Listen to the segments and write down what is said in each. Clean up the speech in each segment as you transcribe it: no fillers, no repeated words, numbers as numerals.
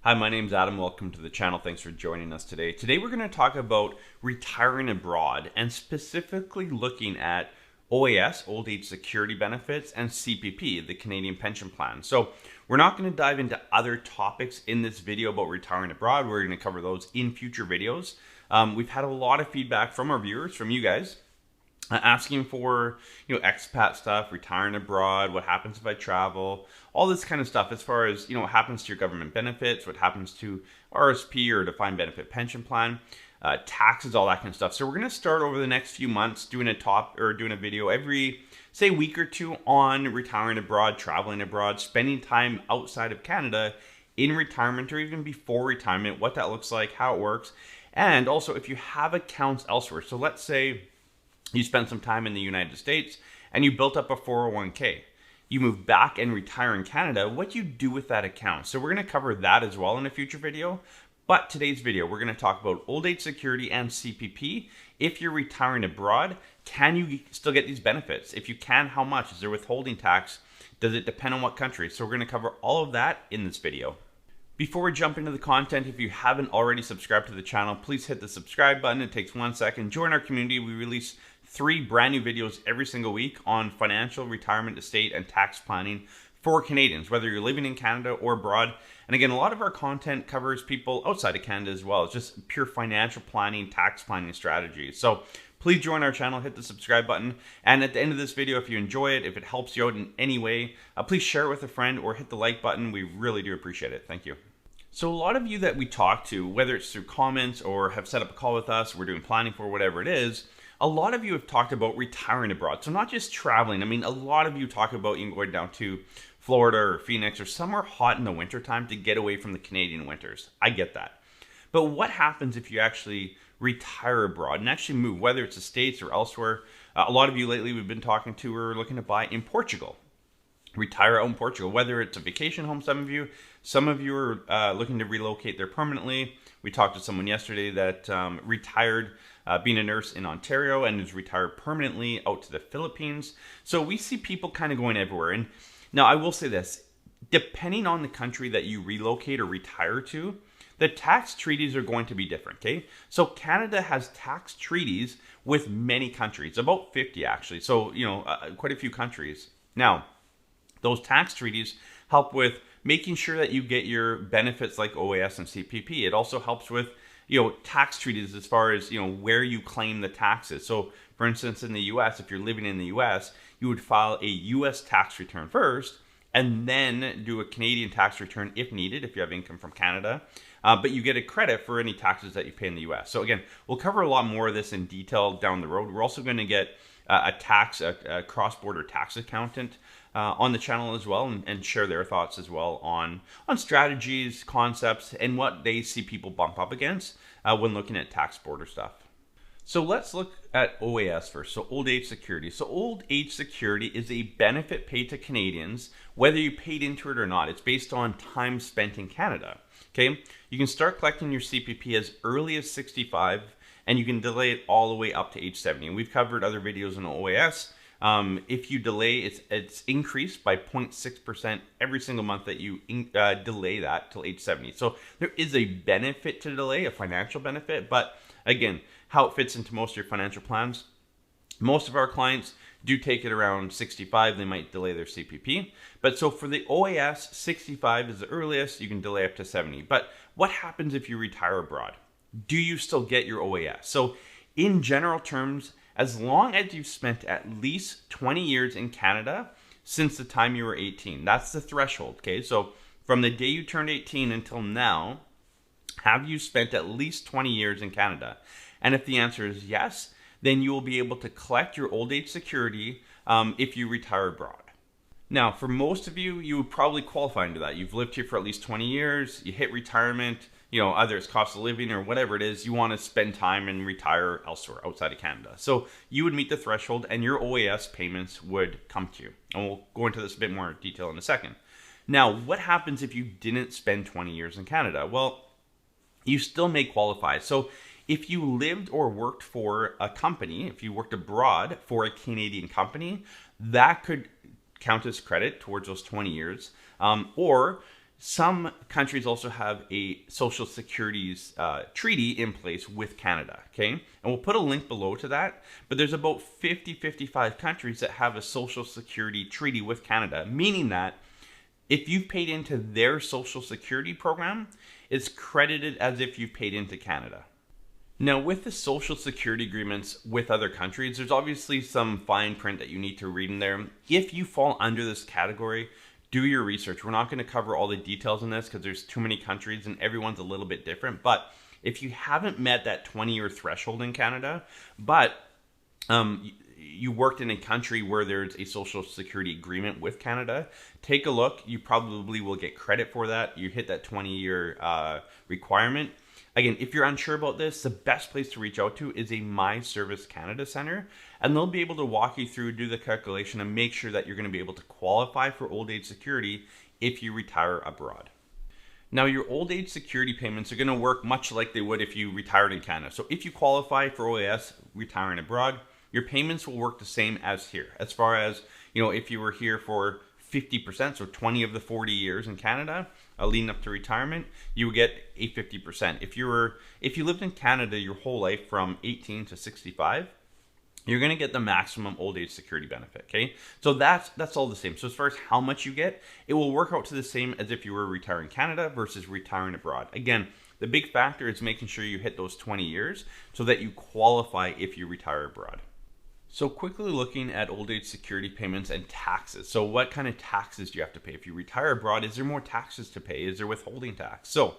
Hi, my name's Adam. Welcome to the channel. Thanks for joining us today. Today we're going to talk about retiring abroad and specifically looking at OAS, Old Age Security Benefits, and CPP, the Canadian Pension Plan. So we're not going to dive into other topics in this video about retiring abroad. We're going to cover those in future videos. We've had a lot of feedback from our viewers, from you guys, asking for, expat stuff, retiring abroad, what happens if I travel, all this kind of stuff as far as, what happens to your government benefits, what happens to RSP or defined benefit pension plan, taxes, all that kind of stuff. So we're going to start over the next few months doing a video every, say, week or two on retiring abroad, traveling abroad, spending time outside of Canada in retirement or even before retirement, what that looks like, how it works, and also if you have accounts elsewhere. So let's say you spent some time in the United States and you built up a 401k. You move back and retire in Canada. What do you do with that account? So we're going to cover that as well in a future video. But today's video, we're going to talk about old age security and CPP. If you're retiring abroad, can you still get these benefits? If you can, how much? Is there withholding tax? Does it depend on what country? So we're going to cover all of that in this video. Before we jump into the content, if you haven't already subscribed to the channel, please hit the subscribe button. It takes 1 second. Join our community. We release 3 brand new videos every single week on financial, retirement, estate, and tax planning for Canadians, whether you're living in Canada or abroad. And again, a lot of our content covers people outside of Canada as well. It's just pure financial planning, tax planning strategies. So please join our channel, hit the subscribe button. And at the end of this video, if you enjoy it, if it helps you out in any way, please share it with a friend or hit the like button. We really do appreciate it. Thank you. So a lot of you that we talk to, whether it's through comments or have set up a call with us, we're doing planning for whatever it is, a lot of you have talked about retiring abroad. So not just traveling. I mean, a lot of you talk about you going down to Florida or Phoenix or somewhere hot in the wintertime to get away from the Canadian winters. I get that. But what happens if you actually retire abroad and actually move, whether it's the States or elsewhere? A lot of you lately we've been talking to are looking to buy in Portugal. Retire out in Portugal, whether it's a vacation home, some of you are looking to relocate there permanently. We talked to someone yesterday that retired being a nurse in Ontario and is retired permanently out to the Philippines. So we see people kind of going everywhere. And now I will say this, depending on the country that you relocate or retire to, the tax treaties are going to be different, okay? So Canada has tax treaties with many countries, about 50 actually. So, quite a few countries. Now, those tax treaties help with making sure that you get your benefits like OAS and CPP. It also helps with, tax treaties as far as, where you claim the taxes. So for instance, in the US, if you're living in the US, you would file a US tax return first and then do a Canadian tax return if needed, if you have income from Canada. But you get a credit for any taxes that you pay in the US. So again, we'll cover a lot more of this in detail down the road. We're also going to get a cross-border tax accountant on the channel as well, and share their thoughts as well on strategies, concepts, and what they see people bump up against when looking at tax border stuff. So let's look at OAS first. So old age security. So old age security is a benefit paid to Canadians, whether you paid into it or not. It's based on time spent in Canada. Okay, you can start collecting your CPP as early as 65, and you can delay it all the way up to age 70. And we've covered other videos on OAS. If you delay, it's increased by 0.6% every single month that you delay that till age 70. So there is a benefit to delay, a financial benefit, but again, how it fits into most of your financial plans. Most of our clients do take it around 65. They might delay their CPP. But so for the OAS, 65 is the earliest. You can delay up to 70. But what happens if you retire abroad? Do you still get your OAS? So in general terms, as long as you've spent at least 20 years in Canada since the time you were 18, that's the threshold, okay? So from the day you turned 18 until now, have you spent at least 20 years in Canada? And if the answer is yes, then you will be able to collect your old age security if you retire abroad. Now, for most of you, you would probably qualify into that. You've lived here for at least 20 years, you hit retirement, either it's cost of living or whatever it is, you want to spend time and retire elsewhere outside of Canada. So you would meet the threshold and your OAS payments would come to you. And we'll go into this a bit more detail in a second. Now, what happens if you didn't spend 20 years in Canada? Well, you still may qualify. So if you lived or worked for a company, if you worked abroad for a Canadian company, that could count as credit towards those 20 years. Or Some countries also have a social securities treaty in place with Canada, okay? And we'll put a link below to that, but there's about 55 countries that have a social security treaty with Canada, meaning that if you've paid into their social security program, it's credited as if you've paid into Canada. Now, with the social security agreements with other countries, there's obviously some fine print that you need to read in there. If you fall under this category, do your research. We're not going to cover all the details in this because there's too many countries and everyone's a little bit different. But if you haven't met that 20-year threshold in Canada, but you worked in a country where there's a social security agreement with Canada, take a look. You probably will get credit for that. You hit that 20-year requirement. Again, if you're unsure about this, the best place to reach out to is a My Service Canada Center, and they'll be able to walk you through, do the calculation, and make sure that you're going to be able to qualify for old age security if you retire abroad. Now, your old age security payments are going to work much like they would if you retired in Canada. So if you qualify for OAS retiring abroad, your payments will work the same as here. As far as, if you were here for 50%, so 20 of the 40 years in Canada, leading up to retirement, you would get a 50%. If you lived in Canada your whole life from 18 to 65, you're going to get the maximum old age security benefit, okay? So that's all the same. So as far as how much you get, it will work out to the same as if you were retiring in Canada versus retiring abroad. Again, the big factor is making sure you hit those 20 years so that you qualify if you retire abroad. So quickly looking at old age security payments and taxes. So what kind of taxes do you have to pay? If you retire abroad, is there more taxes to pay? Is there withholding tax? So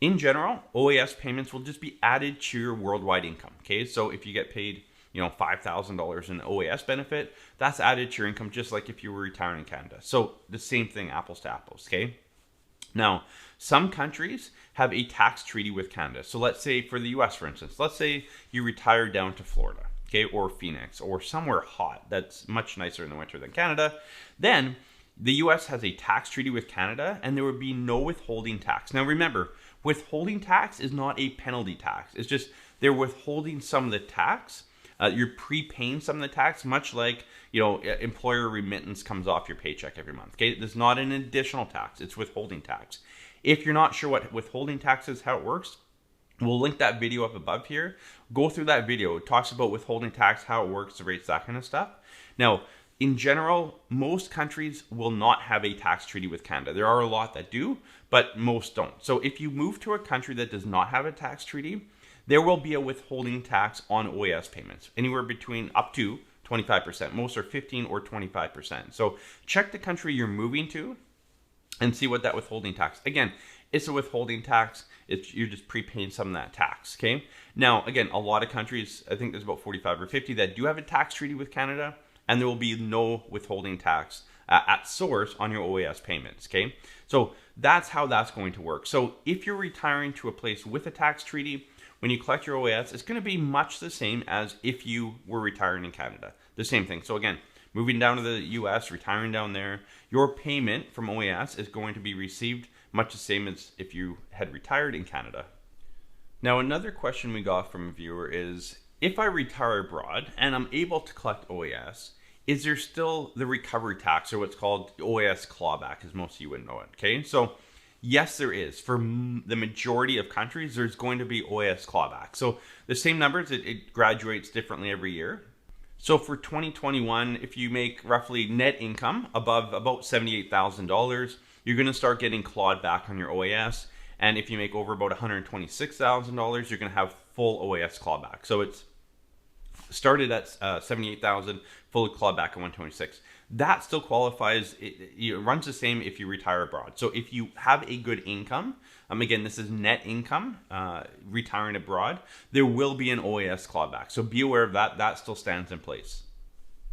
in general, OAS payments will just be added to your worldwide income, okay? So if you get paid, $5,000 in OAS benefit, that's added to your income just like if you were retiring in Canada. So the same thing, apples to apples, okay? Now, some countries have a tax treaty with Canada. So let's say for the US, for instance, let's say you retire down to Florida, okay, or Phoenix, or somewhere hot that's much nicer in the winter than Canada. Then the US has a tax treaty with Canada and there would be no withholding tax. Now remember, withholding tax is not a penalty tax. It's just they're withholding some of the tax. You're prepaying some of the tax, much like, employer remittance comes off your paycheck every month. Okay, there's not an additional tax. It's withholding tax. If you're not sure what withholding tax is, how it works, we'll link that video up above here. Go through that video. It talks about withholding tax, how it works, the rates, that kind of stuff. Now, in general, most countries will not have a tax treaty with Canada. There are a lot that do, but most don't. So if you move to a country that does not have a tax treaty, there will be a withholding tax on OAS payments, anywhere between up to 25%. Most are 15 or 25%. So check the country you're moving to and see what that withholding tax. Again, it's a withholding tax. You're just prepaying some of that tax, okay? Now, again, a lot of countries, I think there's about 45 or 50 that do have a tax treaty with Canada, and there will be no withholding tax at source on your OAS payments, okay? So that's how that's going to work. So if you're retiring to a place with a tax treaty, when you collect your OAS, it's going to be much the same as if you were retiring in Canada. The same thing. So again, moving down to the US, retiring down there, your payment from OAS is going to be received much the same as if you had retired in Canada. Now, another question we got from a viewer is, if I retire abroad and I'm able to collect OAS, is there still the recovery tax, or what's called OAS Clawback, as most of you would know it, okay? So yes, there is. For the majority of countries, there's going to be OAS Clawback. So the same numbers, it graduates differently every year. So for 2021, if you make roughly net income above about $78,000, you're going to start getting clawed back on your OAS. And if you make over about $126,000, you're going to have full OAS clawback. So it's started at $78,000, fully clawed back at $126,000. That still qualifies. It runs the same if you retire abroad. So if you have a good income, again, this is net income, retiring abroad, there will be an OAS clawback. So be aware of that. That still stands in place.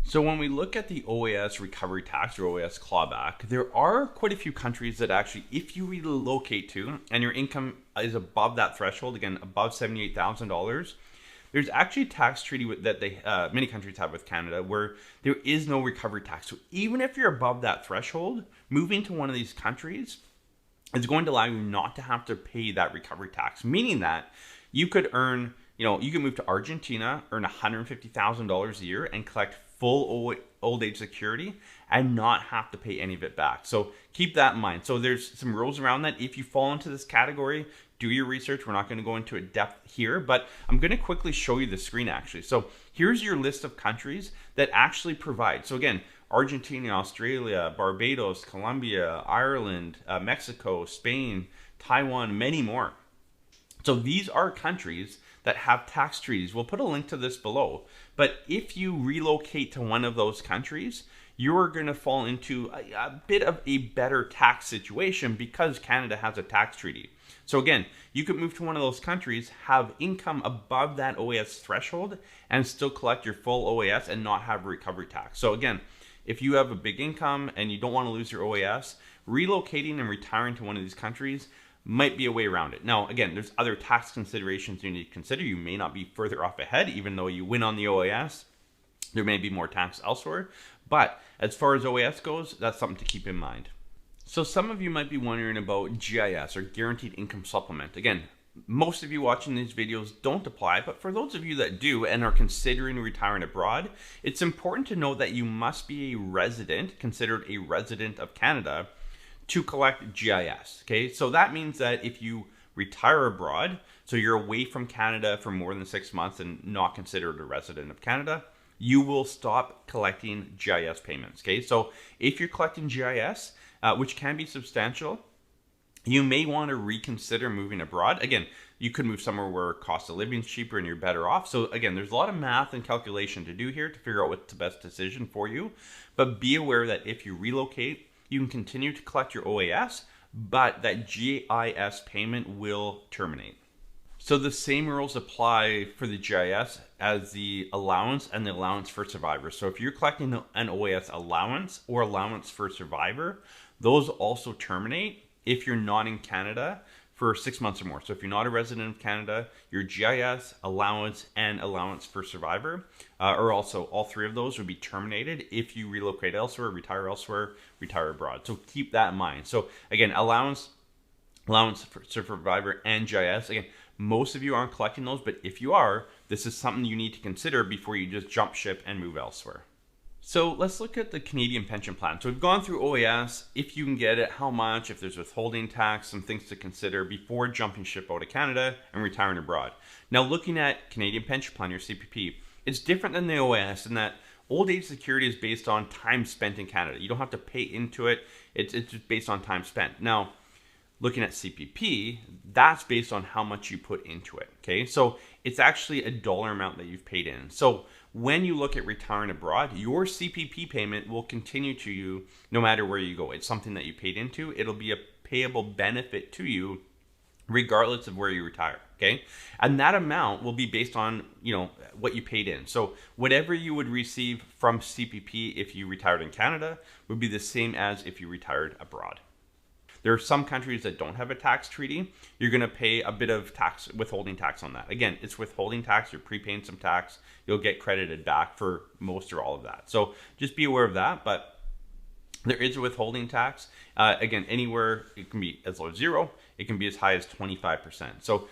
So when we look at the OAS recovery tax or OAS clawback, there are quite a few countries that actually, if you relocate to and your income is above that threshold, again, above $78,000, there's actually a tax treaty that many countries have with Canada where there is no recovery tax. So even if you're above that threshold, moving to one of these countries is going to allow you not to have to pay that recovery tax, meaning that you could earn, you can move to Argentina, earn $150,000 a year and collect full old age security and not have to pay any of it back. So keep that in mind. So there's some rules around that. If you fall into this category, do your research. We're not going to go into it depth here, but I'm going to quickly show you the screen actually. So here's your list of countries that actually provide. So again, Argentina, Australia, Barbados, Colombia, Ireland, Mexico, Spain, Taiwan, many more. So these are countries that have tax treaties. We'll put a link to this below. But if you relocate to one of those countries, you're going to fall into a bit of a better tax situation because Canada has a tax treaty. So again, you could move to one of those countries, have income above that OAS threshold, and still collect your full OAS and not have recovery tax. So again, if you have a big income and you don't want to lose your OAS, relocating and retiring to one of these countries might be a way around it. Now, again, there's other tax considerations you need to consider. You may not be further off ahead, even though you win on the OAS. There may be more tax elsewhere. But as far as OAS goes, that's something to keep in mind. So some of you might be wondering about GIS, or Guaranteed Income Supplement. Again, most of you watching these videos don't apply, but for those of you that do and are considering retiring abroad, it's important to know that you must be a resident, considered a resident of Canada, to collect GIS. Okay, so that means that if you retire abroad, so you're away from Canada for more than 6 months and not considered a resident of Canada, you will stop collecting GIS payments. Okay, so if you're collecting GIS, which can be substantial, you may want to reconsider moving abroad. Again, you could move somewhere where cost of living is cheaper and you're better off. So again, there's a lot of math and calculation to do here to figure out what's the best decision for you. But be aware that if you relocate, you can continue to collect your OAS, but that GIS payment will terminate. So the same rules apply for the GIS as the allowance and the allowance for survivor. So if you're collecting an OAS allowance or allowance for survivor, those also terminate if you're not in Canada for 6 months or more. So if you're not a resident of Canada, your GIS, allowance, and allowance for survivor, or also all three of those would be terminated if you relocate elsewhere, retire abroad. So keep that in mind. So again, allowance for survivor, and GIS. Again, most of you aren't collecting those, but if you are, this is something you need to consider before you just jump ship and move elsewhere. So let's look at the Canadian pension plan. So we've gone through OAS, if you can get it, how much, if there's withholding tax, some things to consider before jumping ship out of Canada and retiring abroad. Now looking at Canadian pension plan, your CPP, it's different than the OAS in that old age security is based on time spent in Canada. You don't have to pay into it. It's just based on time spent. Now, looking at CPP, that's based on how much you put into it. Okay, so it's actually a dollar amount that you've paid in. So when you look at retiring abroad, your CPP payment will continue to you no matter where you go. It's something that you paid into. It'll be a payable benefit to you regardless of where you retire. Okay, and that amount will be based on what you paid in. So whatever you would receive from CPP if you retired in Canada would be the same as if you retired abroad. There are some countries that don't have a tax treaty. You're going to pay a bit of tax, withholding tax on that. Again, it's withholding tax. You're prepaying some tax. You'll get credited back for most or all of that. So just be aware of that. But there is a withholding tax. Again, anywhere, it can be as low as 0. It can be as high as 25%. So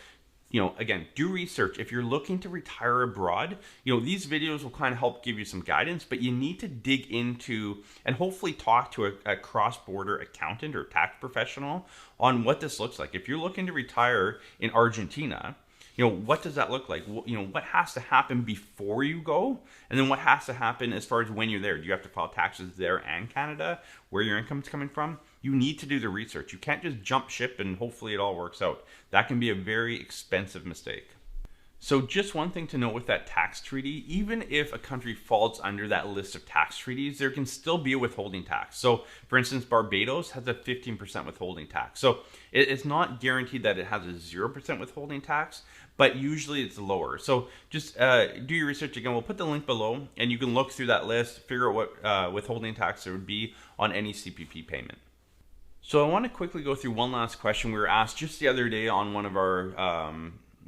again, do research. If you're looking to retire abroad, these videos will kind of help give you some guidance, but you need to dig into and hopefully talk to a cross-border accountant or tax professional on what this looks like. If you're looking to retire in Argentina, what does that look like? What has to happen before you go? And then what has to happen as far as when you're there? Do you have to file taxes there and Canada, where your income's coming from? You need to do the research. You can't just jump ship and hopefully it all works out. That can be a very expensive mistake. So just one thing to note with that tax treaty, even if a country falls under that list of tax treaties, there can still be a withholding tax. So for instance, Barbados has a 15% withholding tax. So it's not guaranteed that it has a 0% withholding tax, but usually it's lower. So just do your research again. We'll put the link below and you can look through that list, figure out what withholding tax there would be on any CPP payment. So I want to quickly go through one last question we were asked just the other day on one of our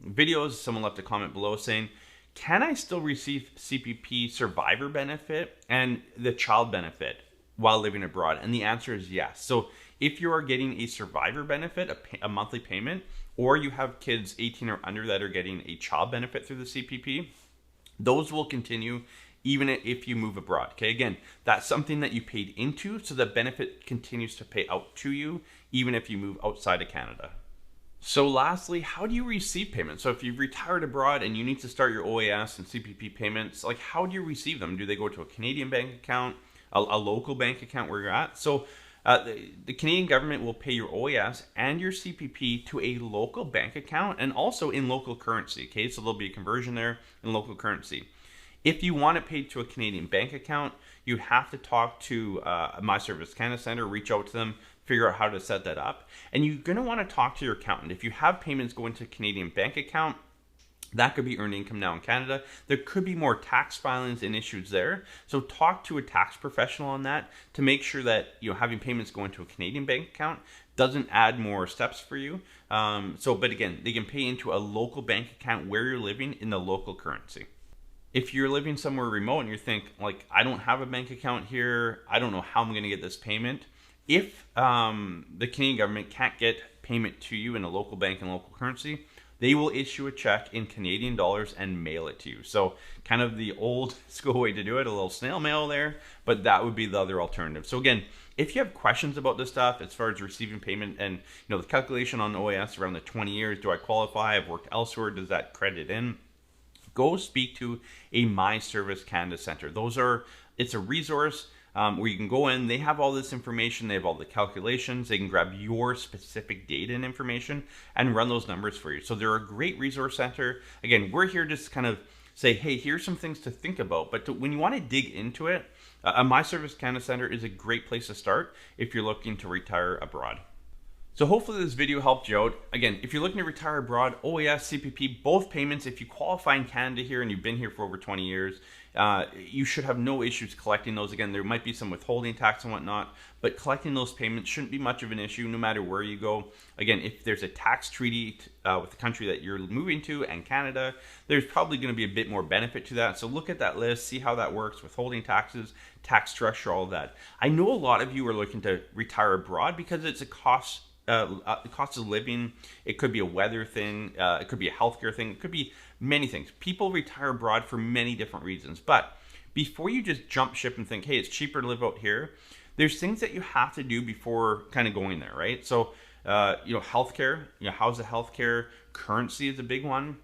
videos. Someone left a comment below saying, can I still receive CPP survivor benefit and the child benefit while living abroad? And the answer is yes. So if you are getting a survivor benefit, a monthly payment, or you have kids 18 or under that are getting a child benefit through the CPP, those will continue even if you move abroad. Okay, again, that's something that you paid into, so the benefit continues to pay out to you even if you move outside of Canada. So lastly, how do you receive payments? So if you've retired abroad and you need to start your OAS and CPP payments, like how do you receive them? Do they go to a Canadian bank account, a local bank account where you're at? So the Canadian government will pay your OAS and your CPP to a local bank account and also in local currency. Okay, so there'll be a conversion there in local currency. If you want it paid to a Canadian bank account, you have to talk to My Service Canada Center, reach out to them, figure out how to set that up. And you're going to want to talk to your accountant. If you have payments going to a Canadian bank account, that could be earned income now in Canada. There could be more tax filings and issues there. So talk to a tax professional on that to make sure that having payments going to a Canadian bank account doesn't add more steps for you. But again, they can pay into a local bank account where you're living in the local currency. If you're living somewhere remote and you think, like, I don't have a bank account here, I don't know how I'm going to get this payment. If the Canadian government can't get payment to you in a local bank and local currency, they will issue a check in Canadian dollars and mail it to you. So kind of the old school way to do it, a little snail mail there, but that would be the other alternative. So again, if you have questions about this stuff as far as receiving payment and the calculation on OAS around the 20 years, do I qualify? I've worked elsewhere, does that credit in? Go speak to a My Service Canada Center. It's a resource where you can go in. They have all this information. They have all the calculations. They can grab your specific data and information and run those numbers for you. So they're a great resource center. Again, we're here just to kind of say, hey, here's some things to think about. But when you want to dig into it, a My Service Canada Center is a great place to start if you're looking to retire abroad. So hopefully this video helped you out. Again, if you're looking to retire abroad, OAS, CPP, both payments, if you qualify in Canada here and you've been here for over 20 years, you should have no issues collecting those. Again, there might be some withholding tax and whatnot, but collecting those payments shouldn't be much of an issue no matter where you go. Again, if there's a tax treaty with the country that you're moving to and Canada, there's probably going to be a bit more benefit to that. So look at that list, see how that works, withholding taxes, tax structure, all of that. I know a lot of you are looking to retire abroad because it's a cost of living. It could be a weather thing. It could be a healthcare thing. It could be many things. People retire abroad for many different reasons. But before you just jump ship and think, hey, it's cheaper to live out here, there's things that you have to do before kind of going there, right? So, healthcare, how's the healthcare? Currency is a big one.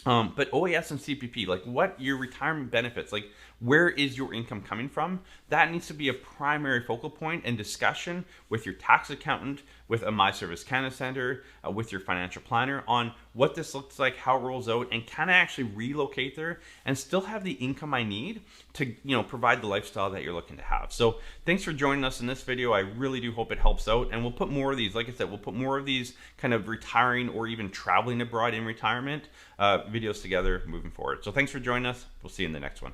But OAS and CPP, like what your retirement benefits, like where is your income coming from? That needs to be a primary focal point and discussion with your tax accountant, with a My Service Canada Center, with your financial planner on what this looks like, how it rolls out, and can I actually relocate there and still have the income I need to, provide the lifestyle that you're looking to have. So thanks for joining us in this video. I really do hope it helps out, and we'll put more of these, like I said, we'll put more of these kind of retiring or even traveling abroad in retirement videos together moving forward. So thanks for joining us. We'll see you in the next one.